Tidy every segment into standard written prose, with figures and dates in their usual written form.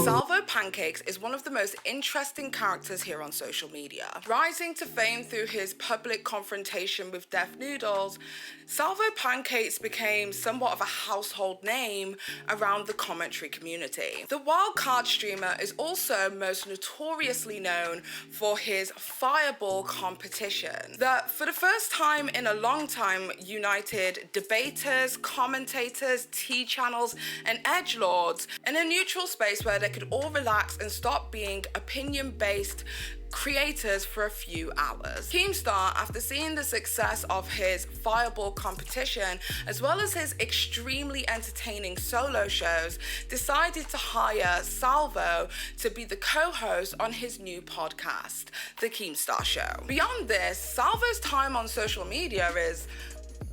Salvo Pancakes is one of the most interesting characters here on social media. Rising to fame through his public confrontation with deaf noodles, Salvo Pancakes became somewhat of a household name around the commentary community. The wildcard streamer is also most notoriously known for his fireball competition that, for the first time in a long time, united debaters, commentators, tea channels, and edgelords in a neutral space where they could all relax and stop being opinion-based creators for a few hours. Keemstar, after seeing the success of his fireball competition as well as his extremely entertaining solo shows, decided to hire Salvo to be the co-host on his new podcast, The Keemstar Show. Beyond this, Salvo's time on social media is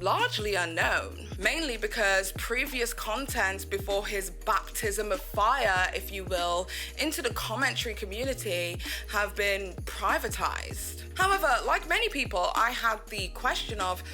largely unknown, mainly because previous content before his baptism of fire, if you will, into the commentary community have been privatized. However, like many people, I had the question of,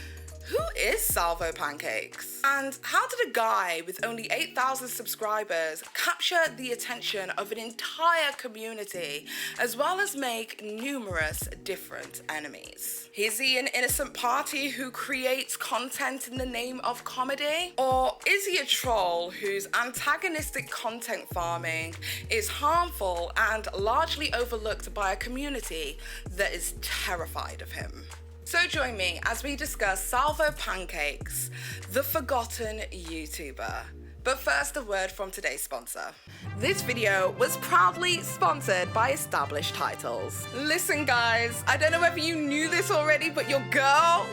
who is Salvo Pancakes? And how did a guy with only 8,000 subscribers capture the attention of an entire community, as well as make numerous different enemies? Is he an innocent party who creates content in the name of comedy? Or is he a troll whose antagonistic content farming is harmful and largely overlooked by a community that is terrified of him? So join me as we discuss Salvo Pancakes, the forgotten YouTuber. But first, a word from today's sponsor. This video was proudly sponsored by Established Titles. Listen guys, I don't know whether you knew this already, but your girl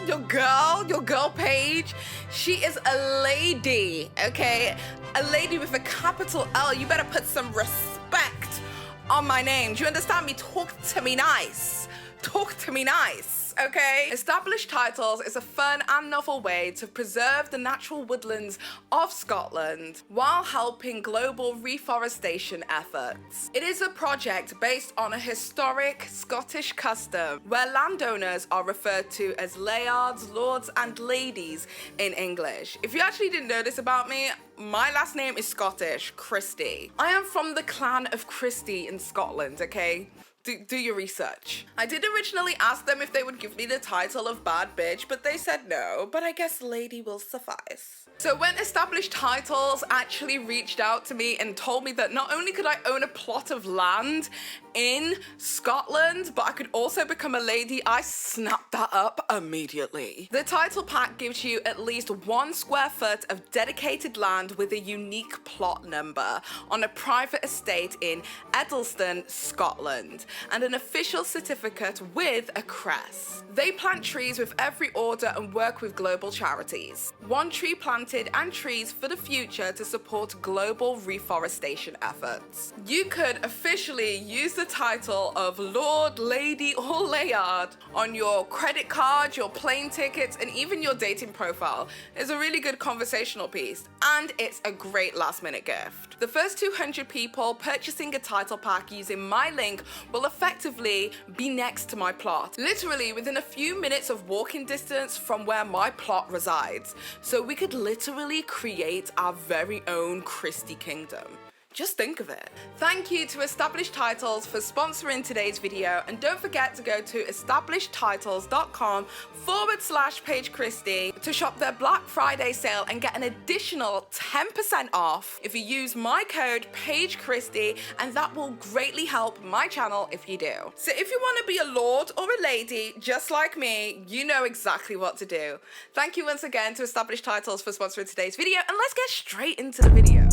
Paige, she is a lady, okay? A lady with a capital L. You better put some respect on my name. Do you understand me? Talk to me nice. Talk to me nice. Okay? Established Titles is a fun and novel way to preserve the natural woodlands of Scotland while helping global reforestation efforts. It is a project based on a historic Scottish custom where landowners are referred to as lairds, lords, and ladies in English. If you actually didn't know this about me, my last name is Scottish, Christie. I am from the clan of Christie in Scotland, okay? Do your research. I did originally ask them if they would give me the title of bad bitch, but they said no, but I guess lady will suffice. So when Established Titles actually reached out to me and told me that not only could I own a plot of land in Scotland, but I could also become a lady, I snapped that up immediately. The title pack gives you at least 1 square foot of dedicated land with a unique plot number on a private estate in Edelston, Scotland, and an official certificate with a crest. They plant trees with every order and work with global charities. 1 tree planted and trees for the future to support global reforestation efforts. You could officially use the title of Lord, Lady, or Laird on your credit card, your plane tickets, and even your dating profile. It's a really good conversational piece, and it's a great last-minute gift. The first 200 people purchasing a title pack using my link will effectively be next to my plot, literally within a few minutes of walking distance from where my plot resides. So we could literally create our very own Christie kingdom. Just think of it. Thank you to Established Titles for sponsoring today's video, and don't forget to go to establishedtitles.com/PaigeChristie to shop their Black Friday sale and get an additional 10% off if you use my code PaigeChristie, and that will greatly help my channel if you do. So if you want to be a lord or a lady just like me, you know exactly what to do. Thank you once again to Established Titles for sponsoring today's video, and let's get straight into the video.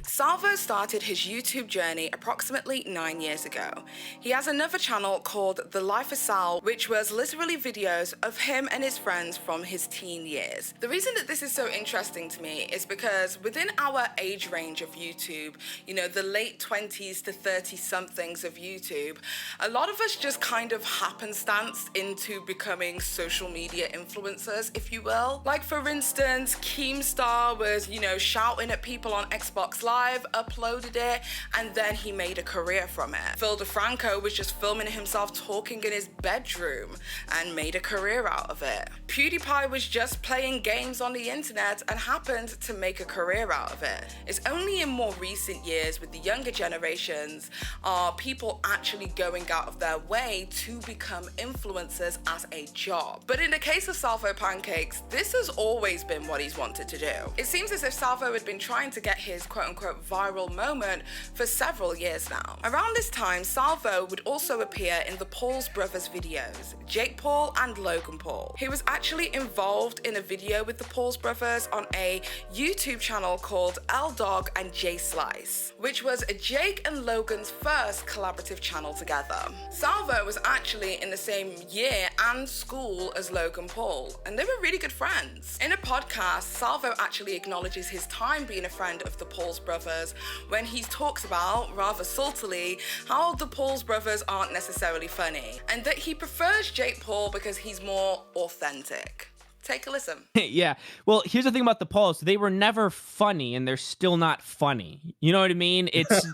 Salvo started his YouTube journey approximately 9 years ago. He has another channel called The Life of Sal, which was literally videos of him and his friends from his teen years. The reason that this is so interesting to me is because within our age range of YouTube, you know, the late 20s to 30-somethings of YouTube, a lot of us just kind of happenstanced into becoming social media influencers, if you will. Like, for instance, Keemstar was, you know, shouting at people on Xbox Live live, uploaded it, and then he made a career from it. Phil DeFranco was just filming himself talking in his bedroom and made a career out of it. PewDiePie was just playing games on the internet and happened to make a career out of it. It's only in more recent years with the younger generations are people actually going out of their way to become influencers as a job. But in the case of Salvo Pancakes, this has always been what he's wanted to do. It seems as if Salvo had been trying to get his quote-unquote viral moment for several years now. Around this time, Salvo would also appear in the Paul's Brothers videos, Jake Paul and Logan Paul. He was actually involved in a video with the Paul's Brothers on a YouTube channel called L Dog and J Slice, which was Jake and Logan's first collaborative channel together. Salvo was actually in the same year and school as Logan Paul, and they were really good friends. In a podcast, Salvo actually acknowledges his time being a friend of the Paul's Brothers when he talks about, rather saltily, how the Paul's Brothers aren't necessarily funny, and that he prefers Jake Paul because he's more authentic. Take a listen. Yeah. Well, here's the thing about the Pauls. They were never funny, and they're still not funny. You know what I mean? It's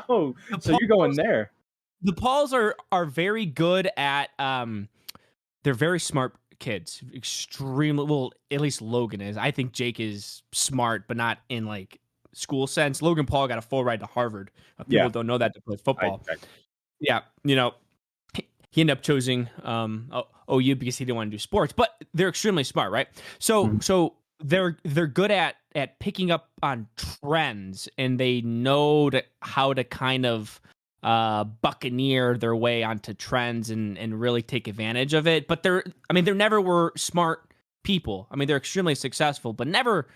oh, so you're going there. The Pauls are very good at they're very smart kids. Extremely, well, at least Logan is. I think Jake is smart, but not in like school sense. Logan Paul got a full ride to Harvard. People don't know that to play football. Yeah, you know, he ended up choosing OU because he didn't want to do sports, but they're extremely smart, right? So they're good at picking up on trends, and they know how to kind of buccaneer their way onto trends and really take advantage of it. But they never were smart people. I mean, they're extremely successful, but never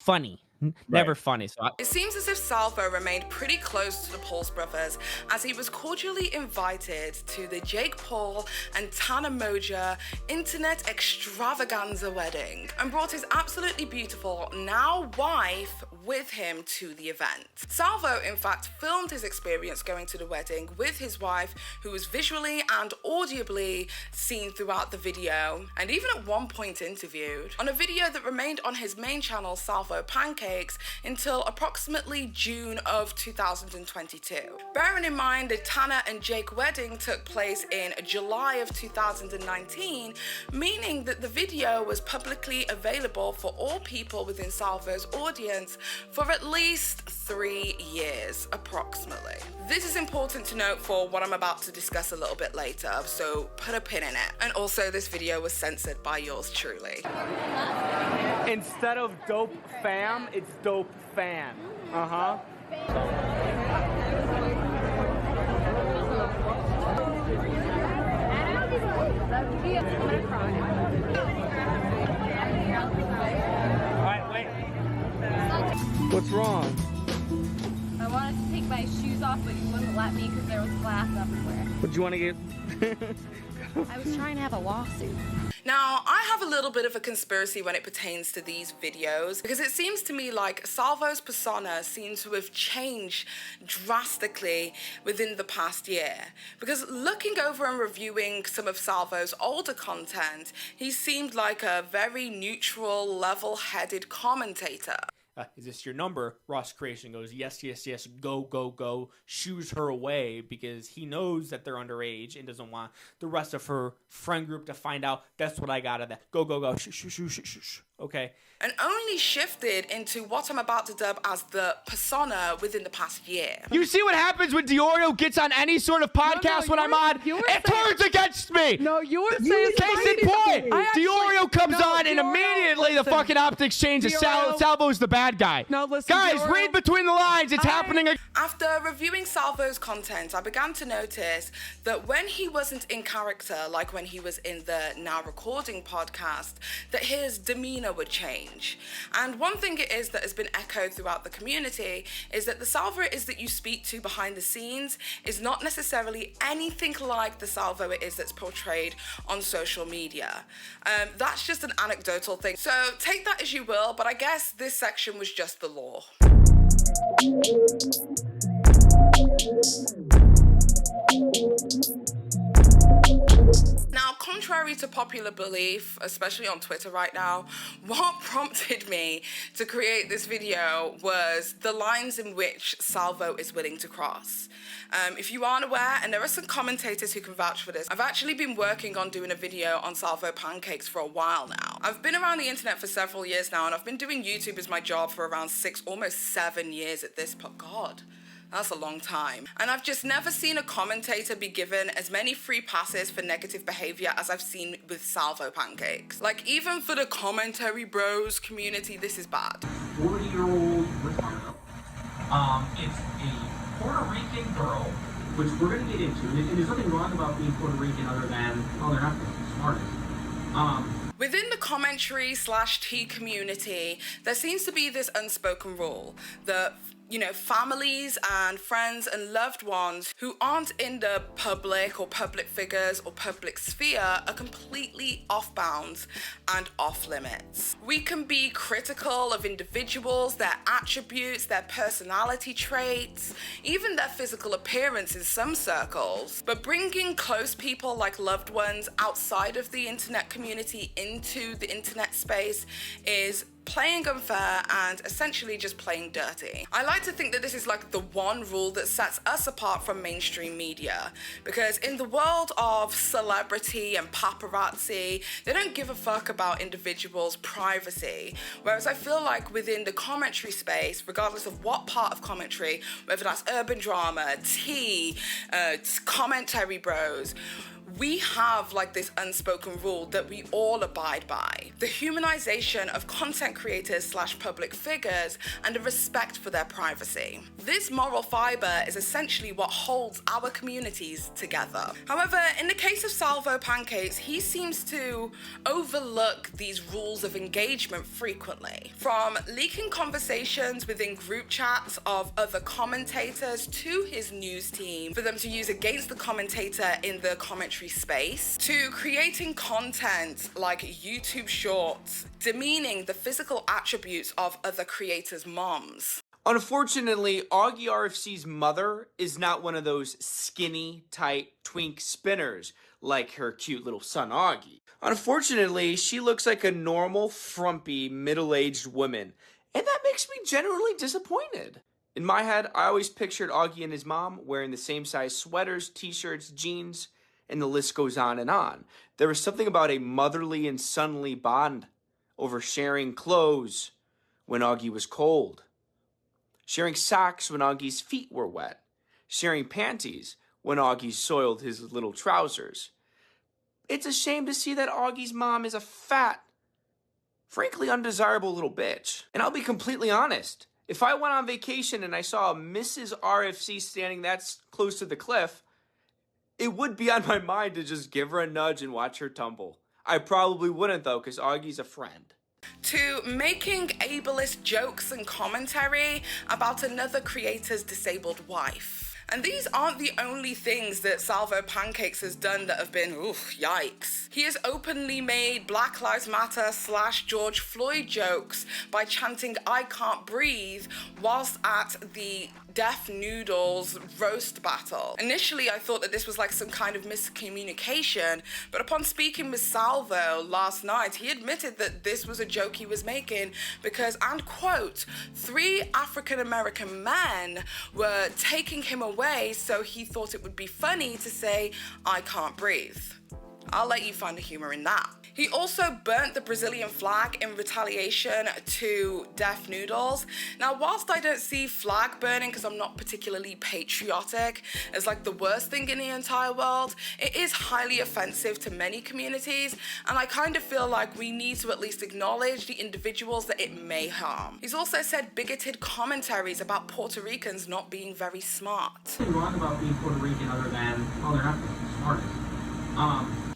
funny. Never funny. So it seems as if Salvo remained pretty close to the Paul's Brothers, as he was cordially invited to the Jake Paul and Tana Moja internet extravaganza wedding and brought his absolutely beautiful now wife with him to the event. Salvo, in fact, filmed his experience going to the wedding with his wife, who was visually and audibly seen throughout the video, and even at one point interviewed, on a video that remained on his main channel, Salvo Pancakes, until approximately June of 2022. Bearing in mind the Tana and Jake wedding took place in July of 2019, meaning that the video was publicly available for all people within Salvo's audience for at least 3 years, approximately. This is important to note for what I'm about to discuss a little bit later, so put a pin in it. And also, this video was censored by yours truly. Instead of dope fam, it's dope fan. Uh-huh. Alright, wait. What's wrong? I wanted to take my shoes off, but you wouldn't let me because there was glass everywhere. What you want to get? I was trying to have a lawsuit. Now, I have a little bit of a conspiracy when it pertains to these videos, because it seems to me like Salvo's persona seems to have changed drastically within the past year. Because looking over and reviewing some of Salvo's older content, he seemed like a very neutral, level-headed commentator. Is this your number? Ross Creation goes, yes, yes, yes, go, go, go, shoos her away because he knows that they're underage and doesn't want the rest of her friend group to find out. That's what I got of that. Go, go, go, shh, shh, shh, shh, shh, shh. Okay. And only shifted into what I'm about to dub as the persona within the past year. You see what happens when Diorio gets on any sort of podcast when I'm on? It turns against me! No, you were saying... Case in point! Diorio comes on and immediately the fucking optics changes. Salvo's the bad guy. No, listen, guys, read between the lines. It's happening. After reviewing Salvo's content, I began to notice that when he wasn't in character, like when he was in the Now Recording podcast, that his demeanor would change. And one thing it is that has been echoed throughout the community is that the Salvo it is that you speak to behind the scenes is not necessarily anything like the Salvo it is that's portrayed on social media. That's just an anecdotal thing. So take that as you will, but I guess this section was just the law. Now, contrary contrary to popular belief, especially on Twitter right now, what prompted me to create this video was the lines in which Salvo is willing to cross. If you aren't aware, and there are some commentators who can vouch for this, I've actually been working on doing a video on Salvo pancakes for a while now. I've been around the internet for several years now, and I've been doing YouTube as my job for around 6, almost 7 years at this point. God. That's a long time. And I've just never seen a commentator be given as many free passes for negative behavior as I've seen with Salvo pancakes. Like, even for the commentary bros community, this is bad. 40-year-old retarded. It's a Puerto Rican girl, which we're going to get into. And there's nothing wrong about being Puerto Rican other than, well, they're not the smartest. Within the commentary/tea community, there seems to be this unspoken rule that, you know, families and friends and loved ones who aren't in the public or public figures or public sphere are completely off bounds and off limits. We can be critical of individuals, their attributes, their personality traits, even their physical appearance in some circles, but bringing close people like loved ones outside of the internet community into the internet space is playing unfair and essentially just playing dirty. I like to think that this is like the one rule that sets us apart from mainstream media, because in the world of celebrity and paparazzi, they don't give a fuck about individuals' privacy, whereas I feel like within the commentary space, regardless of what part of commentary, whether that's urban drama, tea, commentary bros, we have like this unspoken rule that we all abide by. The humanization of content creators/public figures and a respect for their privacy. This moral fiber is essentially what holds our communities together. However, in the case of Salvo pancakes, he seems to overlook these rules of engagement frequently. From leaking conversations within group chats of other commentators to his news team for them to use against the commentator in the commentary space, to creating content like YouTube shorts demeaning the physical attributes of other creators' moms. Unfortunately, Augie RFC's mother is not one of those skinny, tight, twink spinners like her cute little son Augie. Unfortunately, she looks like a normal, frumpy, middle-aged woman, and that makes me genuinely disappointed. In my head, I always pictured Augie and his mom wearing the same size sweaters, t-shirts, jeans, and the list goes on and on. There was something about a motherly and sonly bond over sharing clothes when Augie was cold, sharing socks when Augie's feet were wet, sharing panties when Augie soiled his little trousers. It's a shame to see that Augie's mom is a fat, frankly undesirable little bitch. And I'll be completely honest, if I went on vacation and I saw a Mrs. RFC standing that close to the cliff, it would be on my mind to just give her a nudge and watch her tumble. I probably wouldn't though, because Augie's a friend. To making ableist jokes and commentary about another creator's disabled wife. And these aren't the only things that Salvo Pancakes has done that have been, oof, yikes. He has openly made Black Lives Matter / George Floyd jokes by chanting "I can't breathe" whilst at the Deaf Noodles roast battle. Initially, I thought that this was like some kind of miscommunication, but upon speaking with Salvo last night, he admitted that this was a joke he was making because, and quote, 3 African-American men were taking him away, so he thought it would be funny to say, "I can't breathe." I'll let you find the humor in that. He also burnt the Brazilian flag in retaliation to Deaf Noodles. Now, whilst I don't see flag burning, because I'm not particularly patriotic, as like the worst thing in the entire world, it is highly offensive to many communities, and I kind of feel like we need to at least acknowledge the individuals that it may harm. He's also said bigoted commentaries about Puerto Ricans not being very smart. Nothing wrong about being Puerto Rican other than, well, they're not the smartest.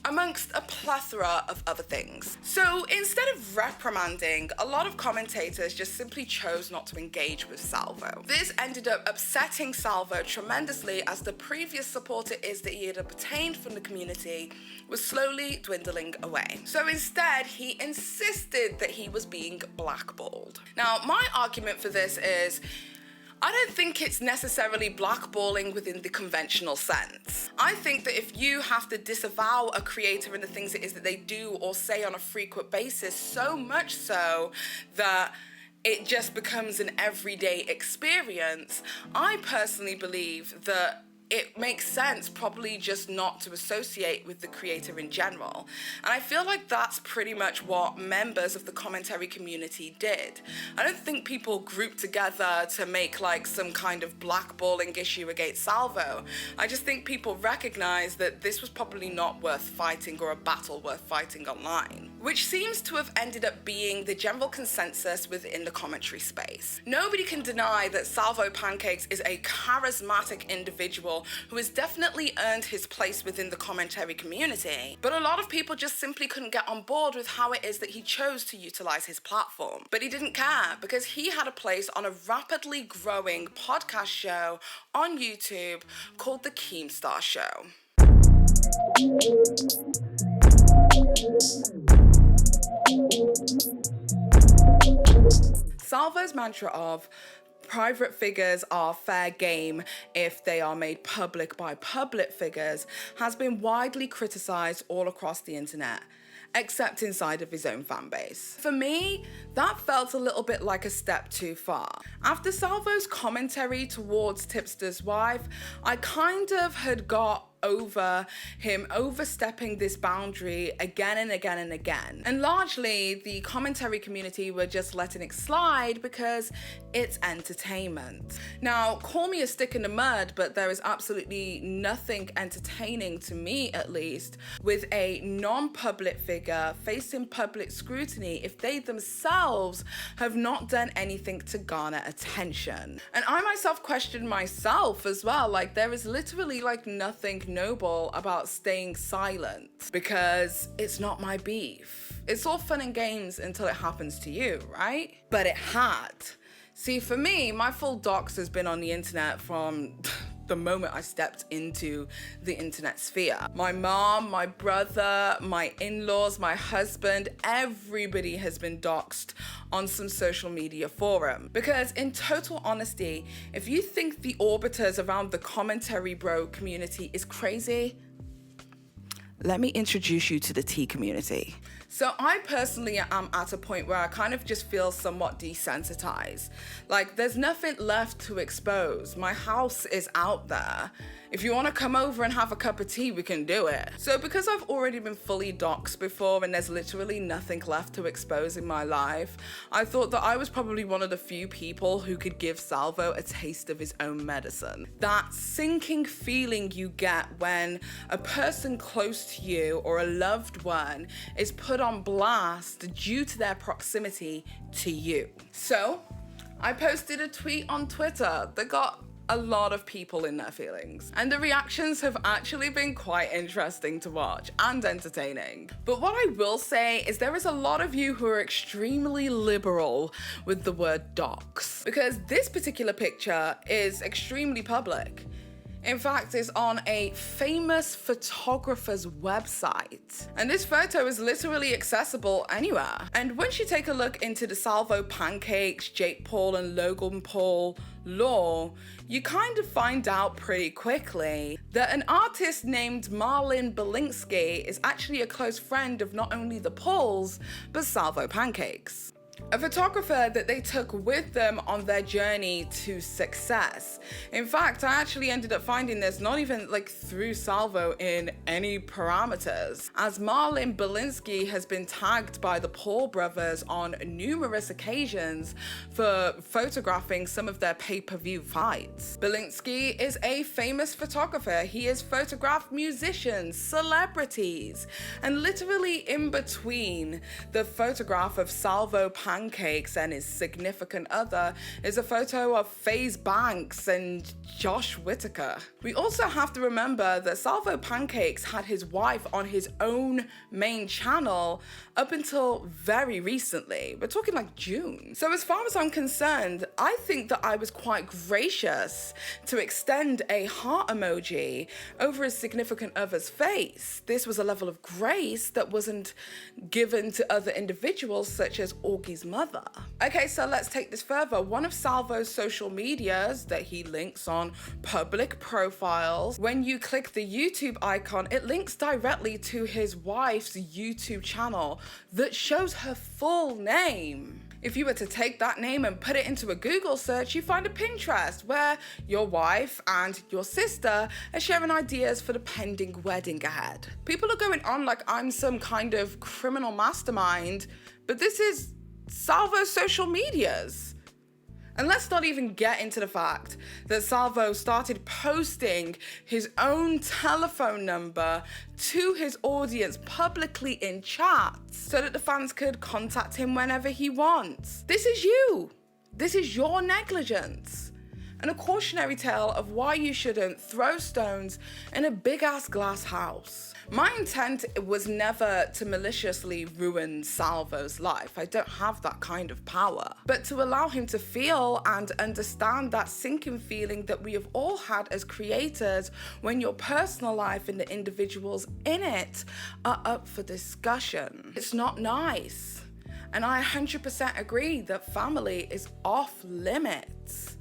Amongst a plethora of other things. So instead of reprimanding, a lot of commentators just simply chose not to engage with Salvo. This ended up upsetting Salvo tremendously, as the previous support it is that he had obtained from the community was slowly dwindling away. So instead, he insisted that he was being blackballed. Now, my argument for this is, I don't think it's necessarily blackballing within the conventional sense. I think that if you have to disavow a creator and the things it is that they do or say on a frequent basis, so much so that it just becomes an everyday experience, I personally believe that it makes sense probably just not to associate with the creator in general. And I feel like that's pretty much what members of the commentary community did. I don't think people grouped together to make like some kind of blackballing issue against Salvo. I just think people recognized that this was probably not worth fighting or a battle worth fighting online, which seems to have ended up being the general consensus within the commentary space. Nobody can deny that Salvo Pancakes is a charismatic individual who has definitely earned his place within the commentary community, but a lot of people just simply couldn't get on board with how it is that he chose to utilize his platform. But he didn't care, because he had a place on a rapidly growing podcast show on YouTube called The Keemstar Show. Salvo's mantra of private figures are fair game if they are made public by public figures has been widely criticized all across the internet, except inside of his own fan base. For me, that felt a little bit like a step too far. After Salvo's commentary towards Tipster's wife, I kind of had got over him overstepping this boundary again and again and again. And largely, the commentary community were just letting it slide because it's entertainment. Now, call me a stick in the mud, but there is absolutely nothing entertaining, to me at least, with a non-public figure facing public scrutiny if they themselves have not done anything to garner attention. And I myself questioned myself as well, like there is literally like nothing noble about staying silent because it's not my beef. It's all fun and games until it happens to you, right? But it had. See, for me, my full dox has been on the internet from the moment I stepped into the internet sphere. My mom, my brother, my in-laws, my husband, everybody has been doxed on some social media forum. Because in total honesty, if you think the orbiters around the commentary bro community is crazy, let me introduce you to the T community. So I personally am at a point where I kind of just feel somewhat desensitized. Like there's nothing left to expose. My house is out there. If you want to come over and have a cup of tea, we can do it. So because I've already been fully doxxed before and there's literally nothing left to expose in my life, I thought that I was probably one of the few people who could give Salvo a taste of his own medicine. That sinking feeling you get when a person close to you or a loved one is put on blast due to their proximity to you. So I posted a tweet on Twitter that got a lot of people in their feelings, and the reactions have actually been quite interesting to watch and entertaining. But what I will say is there is a lot of you who are extremely liberal with the word dox, because this particular picture is extremely public. In fact, it's on a famous photographer's website. And this photo is literally accessible anywhere. And once you take a look into the Salvo Pancakes, Jake Paul and Logan Paul lore, you kind of find out pretty quickly that an artist named Marlin Belinsky is actually a close friend of not only the Pauls, but Salvo Pancakes. A photographer that they took with them on their journey to success. In fact, I actually ended up finding this not even like through Salvo in any parameters, as Marlin Belinsky has been tagged by the Paul brothers on numerous occasions for photographing some of their pay-per-view fights. Belinsky is a famous photographer. He has photographed musicians, celebrities, and literally in between the photograph of Salvo Pancakes and his significant other is a photo of FaZe Banks and Josh Whittaker. We also have to remember that Salvo Pancakes had his wife on his own main channel up until very recently. We're talking like June. So as far as I'm concerned, I think that I was quite gracious to extend a heart emoji over his significant other's face. This was a level of grace that wasn't given to other individuals such as Augie's mother. Okay, so let's take this further. One of Salvo's social medias that he links on public profiles, when you click the YouTube icon, it links directly to his wife's YouTube channel that shows her full name. If you were to take that name and put it into a Google search, you find a Pinterest where your wife and your sister are sharing ideas for the pending wedding ahead. People are going on like I'm some kind of criminal mastermind, but this is Salvo's social medias. And let's not even get into the fact that Salvo started posting his own telephone number to his audience publicly in chats so that the fans could contact him whenever he wants. This is you. This is your negligence. And a cautionary tale of why you shouldn't throw stones in a big ass glass house. My intent was never to maliciously ruin Salvo's life. I don't have that kind of power. But to allow him to feel and understand that sinking feeling that we have all had as creators when your personal life and the individuals in it are up for discussion. It's not nice. And I 100% agree that family is off limits.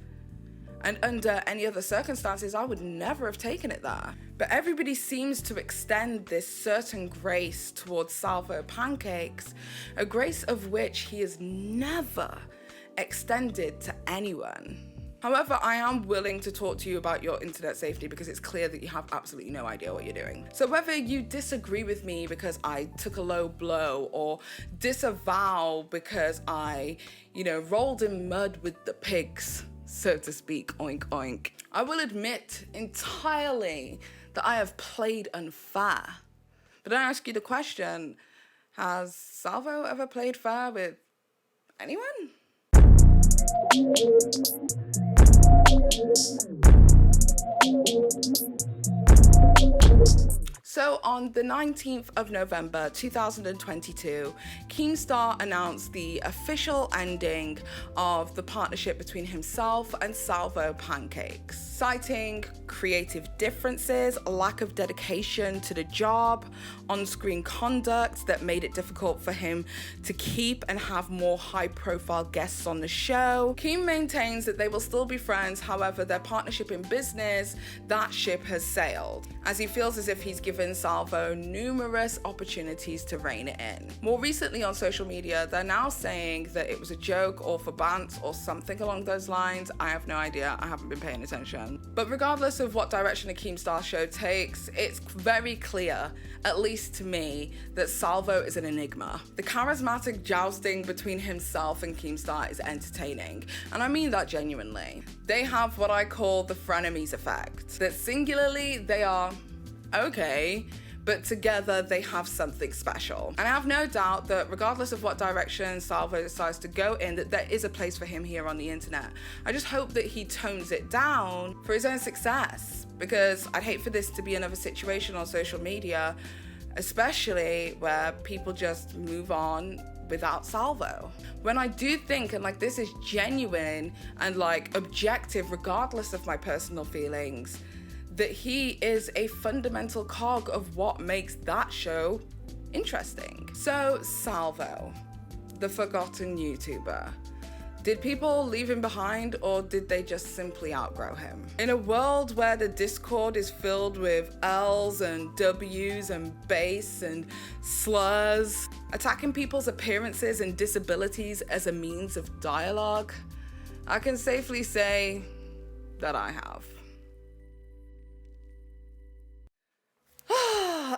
And under any other circumstances, I would never have taken it there. But everybody seems to extend this certain grace towards Salvo Pancakes, a grace of which he has never extended to anyone. However, I am willing to talk to you about your internet safety because it's clear that you have absolutely no idea what you're doing. So whether you disagree with me because I took a low blow or disavow because I, rolled in mud with the pigs, so to speak, oink oink, I will admit entirely that I have played unfair. But I ask you the question, has Salvo ever played fair with anyone? So on the 19th of November 2022, Keemstar announced the official ending of the partnership between himself and Salvo Pancakes, citing creative differences, lack of dedication to the job, on-screen conduct that made it difficult for him to keep and have more high-profile guests on the show. Keem maintains that they will still be friends, however, their partnership in business, that ship has sailed, as he feels as if he's given Salvo numerous opportunities to rein it in. More recently on social media, they're now saying that it was a joke or for bants or something along those lines. I have no idea, I haven't been paying attention. But regardless of what direction the Keemstar show takes, it's very clear, at least to me, that Salvo is an enigma. The charismatic jousting between himself and Keemstar is entertaining, and I mean that genuinely. They have what I call the frenemies effect, that singularly they are okay, but together they have something special. And I have no doubt that regardless of what direction Salvo decides to go in, that there is a place for him here on the internet. I just hope that he tones it down for his own success, because I'd hate for this to be another situation on social media, especially where people just move on without Salvo. When I do think, and this is genuine and objective regardless of my personal feelings, that he is a fundamental cog of what makes that show interesting. So Salvo, the forgotten YouTuber, did people leave him behind or did they just simply outgrow him? In a world where the Discord is filled with L's and W's and bass and slurs, attacking people's appearances and disabilities as a means of dialogue, I can safely say that I have.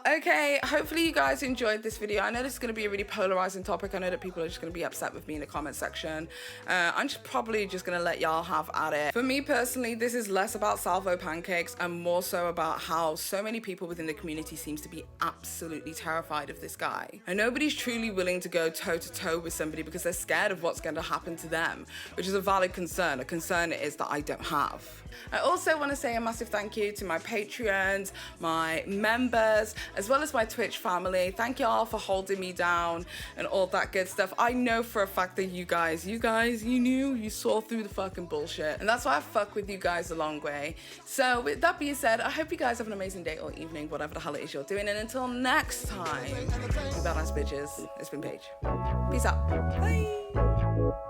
Okay, hopefully you guys enjoyed this video. I know this is going to be a really polarizing topic. I know that people are just going to be upset with me in the comment section. I'm probably just going to let y'all have at it. For me personally, this is less about Salvo Pancakes and more so about how so many people within the community seems to be absolutely terrified of this guy. And nobody's truly willing to go toe to toe with somebody because they're scared of what's going to happen to them, which is a valid concern. A concern it is that I don't have. I also want to say a massive thank you to my Patreons, my members, as well as my Twitch family. Thank y'all for holding me down and all that good stuff. I know for a fact that you guys, you knew, you saw through the fucking bullshit. And that's why I fuck with you guys a long way. So with that being said, I hope you guys have an amazing day or evening, whatever the hell it is you're doing. And until next time, you badass bitches, it's been Paige. Peace out. Bye. Bye.